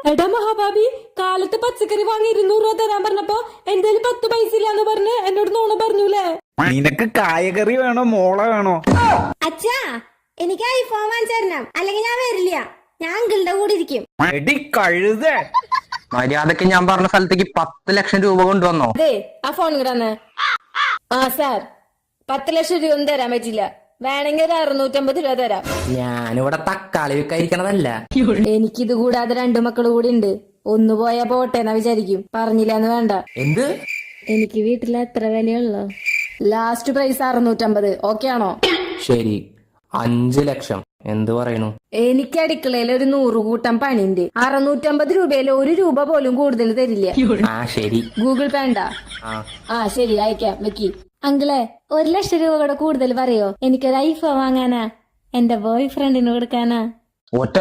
എടാ മഹാഭാബി, കാലത്ത് പച്ചക്കറി വാങ്ങി 200 രൂപ തരാൻ പറഞ്ഞപ്പോ എന്റെ 10 പൈസ ഇല്ലാന്ന് പറഞ്ഞ് എന്നോട് നോണ പറഞ്ഞൂലേ. നിനക്ക് കായകറി വേണോ മോള വേണോ? അച്ഛാ, എനിക്ക് ഐഫോൺ വാങ്ങിച്ചരണം, അല്ലെങ്കിൽ ഞാൻ വരില്ല. ഞാൻ അങ്കിളുടെ കൂടെ ഇരിക്കും. എടി കഴുത, മര്യാദക്ക് ഞാൻ പറഞ്ഞ സ്ഥലത്തേക്ക് 10 ലക്ഷം രൂപ കൊണ്ടുവന്നോ? അതെ, ആ ഫോൺ കിടന്ന്. ആ സാർ, 10 ലക്ഷം രൂപ ഒന്നും തരാൻ പറ്റില്ല. വേണമെങ്കിൽ ഒരു 650 രൂപ തരാം. ഞാനിവിടെ തക്കാളി വിൽക്കരിക്കണതല്ല. എനിക്കിത് കൂടാതെ 2 മക്കൾ കൂടി ഉണ്ട്. ഒന്ന് പോയാ പോട്ടെന്നാ വിചാരിക്കും. പറഞ്ഞില്ലാന്ന് വേണ്ട. എന്ത്? എനിക്ക് വീട്ടിൽ എത്ര വിലയുള്ളൂ? Last price 650. ഓക്കെ ആണോ? ശരി, 5 ലക്ഷം. എന്ത് പറയണു? എനിക്ക് അടുക്കളയിൽ ഒരു 100 കൂട്ടം പണിയുണ്ട്. 650 രൂപയിൽ 1 രൂപ പോലും കൂടുതൽ തരില്ല. ആ ശരി. ഗൂഗിൾ പേ ഉണ്ടാ? ആ ശരി, അയക്കാം. വെക്കി. അങ്കിളെ, 1 ലക്ഷം രൂപ കൂടെ കൂടുതൽ പറയോ? എനിക്കൊരു ഐഫോൺ വാങ്ങാനാ, എന്റെ ബോയ് ഫ്രണ്ടിന് കൊടുക്കാനാ. ഒറ്റ